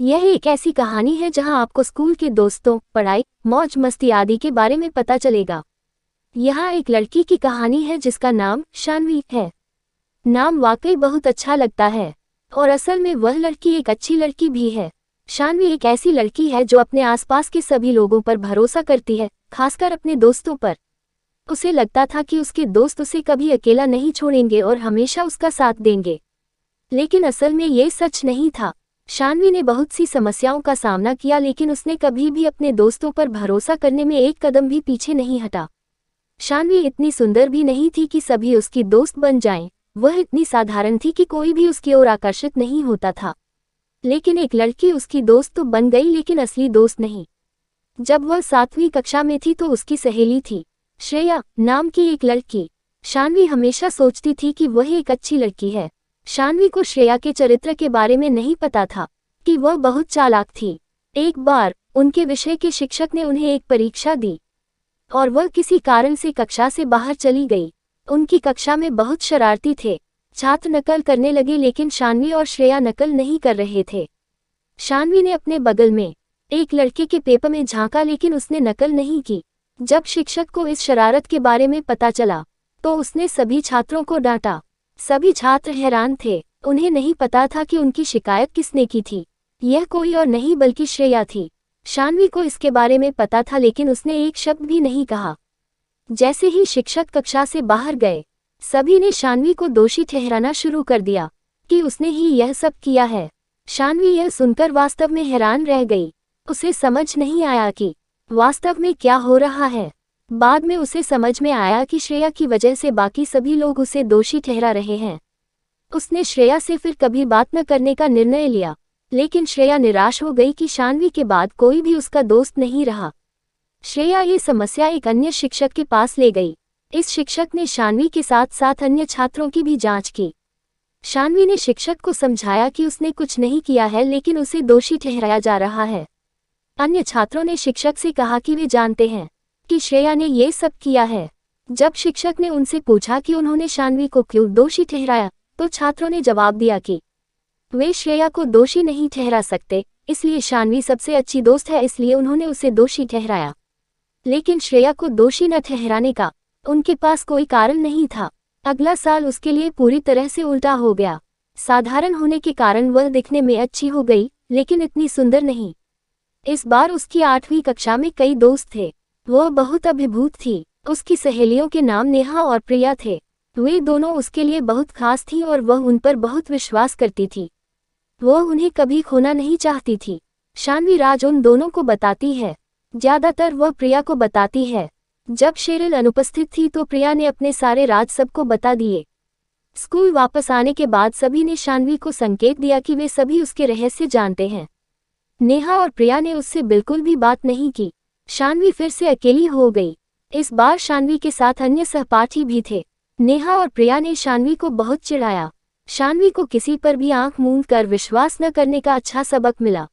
यह एक ऐसी कहानी है जहां आपको स्कूल के दोस्तों, पढ़ाई, मौज मस्ती आदि के बारे में पता चलेगा। यहाँ एक लड़की की कहानी है जिसका नाम शान्वी है। नाम वाकई बहुत अच्छा लगता है और असल में वह लड़की एक अच्छी लड़की भी है। शान्वी एक ऐसी लड़की है जो अपने आसपास के सभी लोगों पर भरोसा करती है, खासकर अपने दोस्तों पर। उसे लगता था कि उसके दोस्त उसे कभी अकेला नहीं छोड़ेंगे और हमेशा उसका साथ देंगे। लेकिन असल में ये सच नहीं था। शान्वी ने बहुत सी समस्याओं का सामना किया, लेकिन उसने कभी भी अपने दोस्तों पर भरोसा करने में एक कदम भी पीछे नहीं हटा। शान्वी इतनी सुंदर भी नहीं थी कि सभी उसकी दोस्त बन जाएं। वह इतनी साधारण थी कि कोई भी उसकी ओर आकर्षित नहीं होता था। लेकिन एक लड़की उसकी दोस्त तो बन गई, लेकिन असली दोस्त नहीं। जब वह 7वीं कक्षा में थी तो उसकी सहेली थी श्रेया नाम की एक लड़की। शान्वी हमेशा सोचती थी कि वह एक अच्छी लड़की है। शान्वी को श्रेया के चरित्र के बारे में नहीं पता था कि वह बहुत चालाक थी। एक बार उनके विषय के शिक्षक ने उन्हें एक परीक्षा दी और वह किसी कारण से कक्षा से बाहर चली गई। उनकी कक्षा में बहुत शरारती थे। छात्र नकल करने लगे, लेकिन शान्वी और श्रेया नकल नहीं कर रहे थे। शान्वी ने अपने बगल में एक लड़के के पेपर में झांका, लेकिन उसने नकल नहीं की। जब शिक्षक को इस शरारत के बारे में पता चला तो उसने सभी छात्रों को डांटा। सभी छात्र हैरान थे। उन्हें नहीं पता था कि उनकी शिकायत किसने की थी। यह कोई और नहीं बल्कि श्रेया थी। शान्वी को इसके बारे में पता था, लेकिन उसने एक शब्द भी नहीं कहा। जैसे ही शिक्षक कक्षा से बाहर गए, सभी ने शान्वी को दोषी ठहराना शुरू कर दिया कि उसने ही यह सब किया है। शान्वी यह सुनकर वास्तव में हैरान रह गई। उसे समझ नहीं आया कि वास्तव में क्या हो रहा है। बाद में उसे समझ में आया कि श्रेया की वजह से बाकी सभी लोग उसे दोषी ठहरा रहे हैं। उसने श्रेया से फिर कभी बात न करने का निर्णय लिया, लेकिन श्रेया निराश हो गई कि शान्वी के बाद कोई भी उसका दोस्त नहीं रहा। श्रेया ये समस्या एक अन्य शिक्षक के पास ले गई। इस शिक्षक ने शान्वी के साथ साथ अन्य छात्रों की भी जांच की। शान्वी ने शिक्षक को समझाया कि उसने कुछ नहीं किया है, लेकिन उसे दोषी ठहराया जा रहा है। अन्य छात्रों ने शिक्षक से कहा कि वे जानते हैं कि श्रेया ने ये सब किया है। जब शिक्षक ने उनसे पूछा कि उन्होंने शान्वी को क्यों दोषी ठहराया, तो छात्रों ने जवाब दिया कि वे श्रेया को दोषी नहीं ठहरा सकते, इसलिए शान्वी सबसे अच्छी दोस्त है, इसलिए उन्होंने उसे दोषी ठहराया। लेकिन श्रेया को दोषी न ठहराने का उनके पास कोई कारण नहीं था। अगला साल उसके लिए पूरी तरह से उल्टा हो गया। साधारण होने के कारण वह दिखने में अच्छी हो गई, लेकिन इतनी सुंदर नहीं। इस बार उसकी 8वीं कक्षा में कई दोस्त थे। वह बहुत अभिभूत थी। उसकी सहेलियों के नाम नेहा और प्रिया थे। वे दोनों उसके लिए बहुत खास थीं और वह उन पर बहुत विश्वास करती थी। वह उन्हें कभी खोना नहीं चाहती थी। शान्वी राज उन दोनों को बताती है। ज्यादातर वह प्रिया को बताती है। जब शेरिल अनुपस्थित थी तो प्रिया ने अपने सारे राज सबको बता दिए। स्कूल वापस आने के बाद सभी ने शान्वी को संकेत दिया कि वे सभी उसके रहस्य जानते हैं। नेहा और प्रिया ने उससे बिल्कुल भी बात नहीं की। शान्वी फिर से अकेली हो गई। इस बार शान्वी के साथ अन्य सहपाठी भी थे। नेहा और प्रिया ने शान्वी को बहुत चिढ़ाया। शान्वी को किसी पर भी आंख मूंद कर विश्वास न करने का अच्छा सबक मिला।